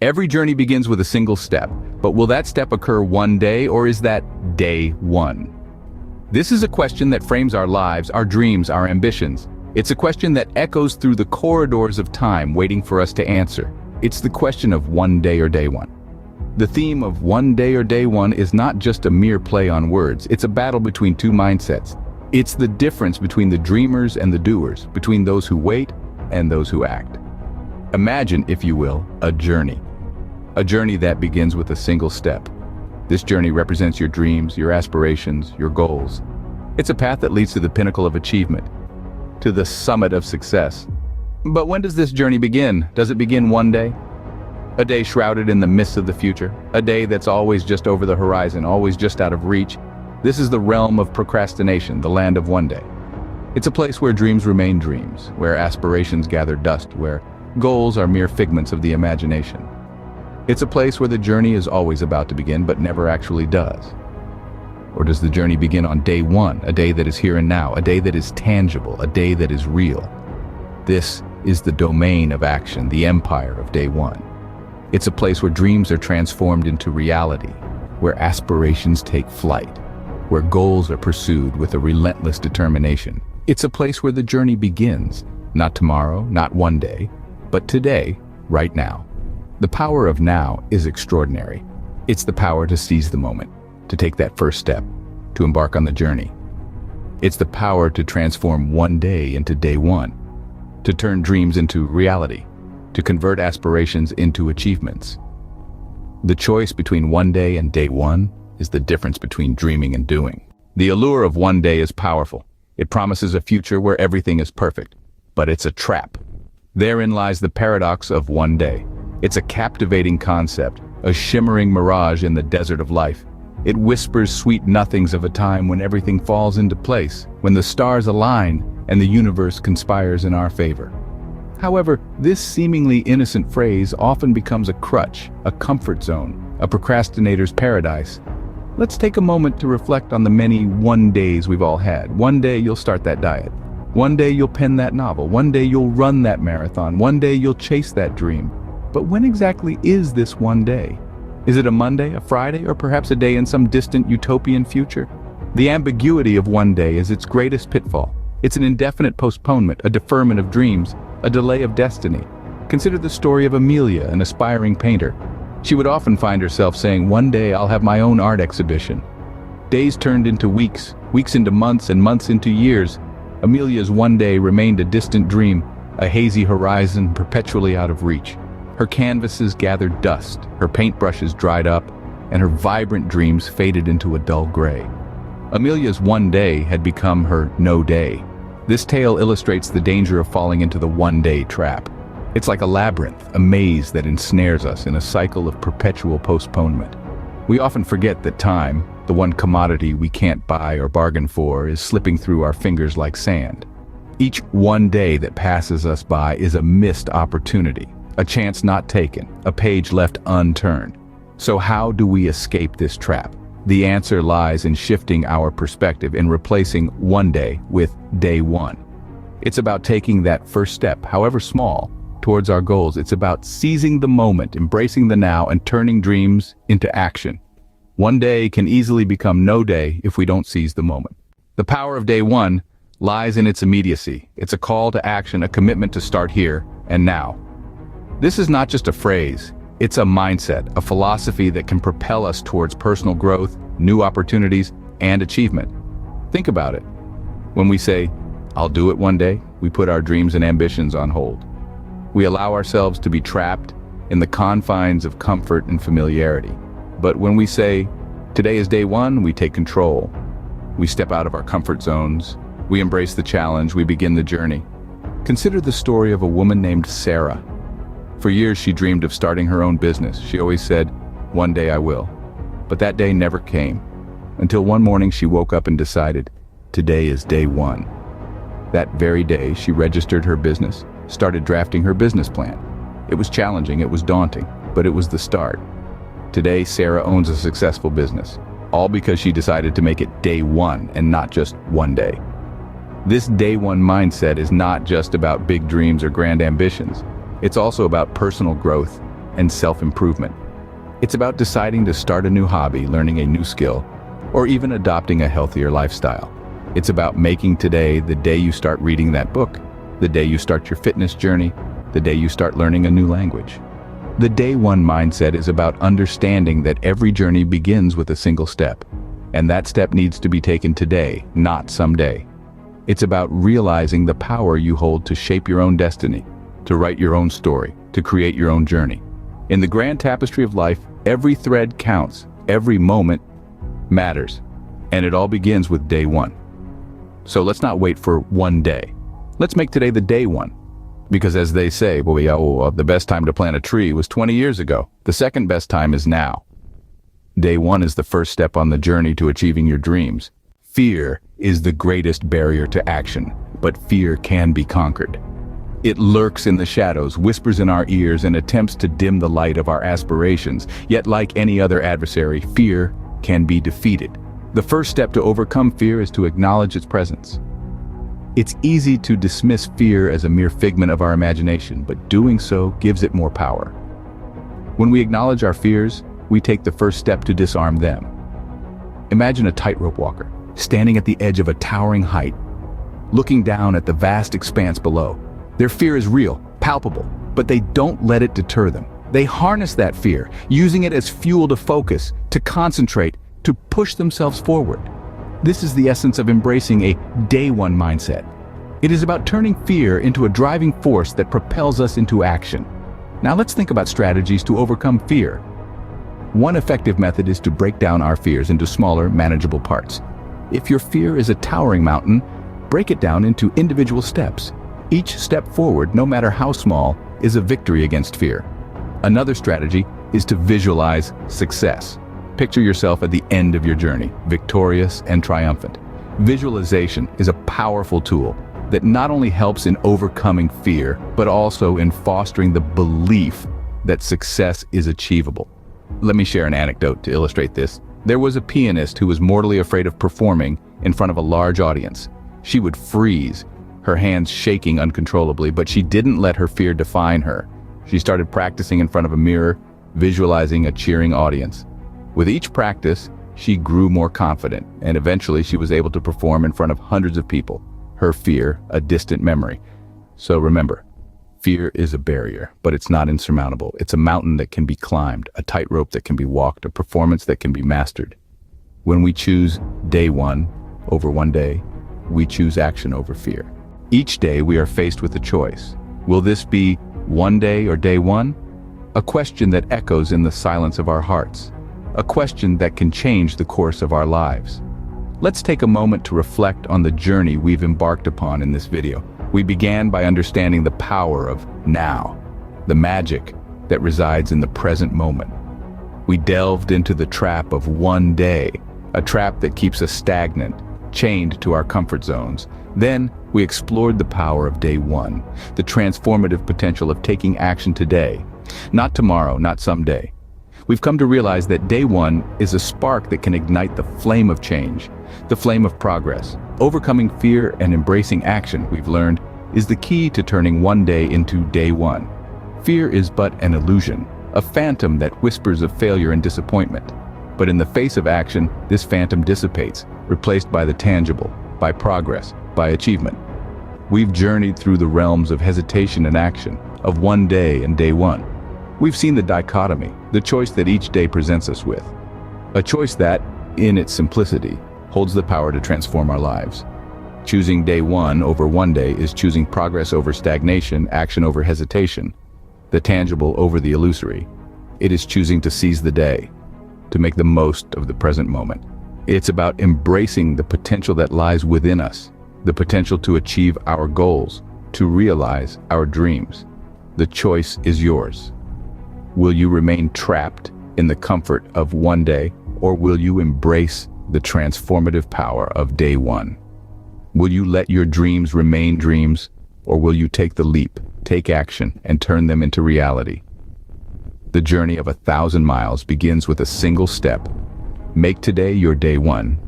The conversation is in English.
Every journey begins with a single step, but will that step occur one day, or is that day one? This is a question that frames our lives, our dreams, our ambitions. It's a question that echoes through the corridors of time, waiting for us to answer. It's the question of one day or day one. The theme of one day or day one is not just a mere play on words, it's a battle between two mindsets. It's the difference between the dreamers and the doers, between those who wait and those who act. Imagine, if you will, a journey. A journey that begins with a single step. This journey represents your dreams, your aspirations, your goals. It's a path that leads to the pinnacle of achievement, to the summit of success. But when does this journey begin? Does it begin one day? A day shrouded in the mists of the future? A day that's always just over the horizon, always just out of reach? This is the realm of procrastination, the land of one day. It's a place where dreams remain dreams, where aspirations gather dust, where goals are mere figments of the imagination. It's a place where the journey is always about to begin, but never actually does. Or does the journey begin on day one, a day that is here and now, a day that is tangible, a day that is real? This is the domain of action, the empire of day one. It's a place where dreams are transformed into reality, where aspirations take flight, where goals are pursued with a relentless determination. It's a place where the journey begins, not tomorrow, not one day, but today, right now. The power of now is extraordinary. It's the power to seize the moment, to take that first step, to embark on the journey. It's the power to transform one day into day one, to turn dreams into reality, to convert aspirations into achievements. The choice between one day and day one is the difference between dreaming and doing. The allure of one day is powerful. It promises a future where everything is perfect, but it's a trap. Therein lies the paradox of one day. It's a captivating concept, a shimmering mirage in the desert of life. It whispers sweet nothings of a time when everything falls into place, when the stars align and the universe conspires in our favor. However, this seemingly innocent phrase often becomes a crutch, a comfort zone, a procrastinator's paradise. Let's take a moment to reflect on the many one days we've all had. One day you'll start that diet. One day you'll pen that novel. One day you'll run that marathon. One day you'll chase that dream. But when exactly is this one day? Is it a Monday, a Friday, or perhaps a day in some distant utopian future? The ambiguity of one day is its greatest pitfall. It's an indefinite postponement, a deferment of dreams, a delay of destiny. Consider the story of Amelia, an aspiring painter. She would often find herself saying, "One day I'll have my own art exhibition." Days turned into weeks, weeks into months, and months into years. Amelia's one day remained a distant dream, a hazy horizon perpetually out of reach. Her canvases gathered dust, her paintbrushes dried up, and her vibrant dreams faded into a dull gray. Amelia's one day had become her no day. This tale illustrates the danger of falling into the one-day trap. It's like a labyrinth, a maze that ensnares us in a cycle of perpetual postponement. We often forget that time, the one commodity we can't buy or bargain for, is slipping through our fingers like sand. Each one day that passes us by is a missed opportunity, a chance not taken, a page left unturned. So how do we escape this trap? The answer lies in shifting our perspective, in replacing one day with day one. It's about taking that first step, however small, towards our goals. It's about seizing the moment, embracing the now, and turning dreams into action. One day can easily become no day if we don't seize the moment. The power of day one lies in its immediacy. It's a call to action, a commitment to start here and now. This is not just a phrase, it's a mindset, a philosophy that can propel us towards personal growth, new opportunities, and achievement. Think about it. When we say, "I'll do it one day," we put our dreams and ambitions on hold. We allow ourselves to be trapped in the confines of comfort and familiarity. But when we say, "Today is day one," we take control. We step out of our comfort zones. We embrace the challenge. We begin the journey. Consider the story of a woman named Sarah. For years, she dreamed of starting her own business. She always said, "One day I will." But that day never came, until one morning she woke up and decided, "Today is day one." That very day, she registered her business, started drafting her business plan. It was challenging, it was daunting, but it was the start. Today, Sarah owns a successful business, all because she decided to make it day one and not just one day. This day one mindset is not just about big dreams or grand ambitions. It's also about personal growth, and self-improvement. It's about deciding to start a new hobby, learning a new skill, or even adopting a healthier lifestyle. It's about making today the day you start reading that book, the day you start your fitness journey, the day you start learning a new language. The day one mindset is about understanding that every journey begins with a single step, and that step needs to be taken today, not someday. It's about realizing the power you hold to shape your own destiny, to write your own story, to create your own journey. In the grand tapestry of life, every thread counts, every moment matters, and it all begins with day one. So let's not wait for one day. Let's make today the day one. Because as they say, the best time to plant a tree was 20 years ago. The second best time is now. Day one is the first step on the journey to achieving your dreams. Fear is the greatest barrier to action, but fear can be conquered. It lurks in the shadows, whispers in our ears, and attempts to dim the light of our aspirations. Yet like any other adversary, fear can be defeated. The first step to overcome fear is to acknowledge its presence. It's easy to dismiss fear as a mere figment of our imagination, but doing so gives it more power. When we acknowledge our fears, we take the first step to disarm them. Imagine a tightrope walker, standing at the edge of a towering height, looking down at the vast expanse below. Their fear is real, palpable, but they don't let it deter them. They harness that fear, using it as fuel to focus, to concentrate, to push themselves forward. This is the essence of embracing a day one mindset. It is about turning fear into a driving force that propels us into action. Now let's think about strategies to overcome fear. One effective method is to break down our fears into smaller, manageable parts. If your fear is a towering mountain, break it down into individual steps. Each step forward, no matter how small, is a victory against fear. Another strategy is to visualize success. Picture yourself at the end of your journey, victorious and triumphant. Visualization is a powerful tool that not only helps in overcoming fear, but also in fostering the belief that success is achievable. Let me share an anecdote to illustrate this. There was a pianist who was mortally afraid of performing in front of a large audience. She would freeze, her hands shaking uncontrollably, but she didn't let her fear define her. She started practicing in front of a mirror, visualizing a cheering audience. With each practice, she grew more confident, and eventually she was able to perform in front of hundreds of people. Her fear, a distant memory. So remember, fear is a barrier, but it's not insurmountable. It's a mountain that can be climbed, a tightrope that can be walked, a performance that can be mastered. When we choose day one over one day, we choose action over fear. Each day we are faced with a choice. Will this be one day or day one? A question that echoes in the silence of our hearts. A question that can change the course of our lives. Let's take a moment to reflect on the journey we've embarked upon in this video. We began by understanding the power of now, the magic that resides in the present moment. We delved into the trap of one day, a trap that keeps us stagnant, chained to our comfort zones. Then we explored the power of day one, the transformative potential of taking action today, not tomorrow, not someday. We've come to realize that day one is a spark that can ignite the flame of change, the flame of progress. Overcoming fear and embracing action, we've learned, is the key to turning one day into day one. Fear is but an illusion, a phantom that whispers of failure and disappointment. But in the face of action, this phantom dissipates, replaced by the tangible, by progress, by achievement. We've journeyed through the realms of hesitation and action, of one day and day one. We've seen the dichotomy, the choice that each day presents us with. A choice that, in its simplicity, holds the power to transform our lives. Choosing day one over one day is choosing progress over stagnation, action over hesitation, the tangible over the illusory. It is choosing to seize the day, to make the most of the present moment. It's about embracing the potential that lies within us, the potential to achieve our goals, to realize our dreams. The choice is yours. Will you remain trapped in the comfort of one day, or will you embrace the transformative power of day one? Will you let your dreams remain dreams, or will you take the leap, take action, and turn them into reality? The journey of 1,000 miles begins with a single step. Make today your day one.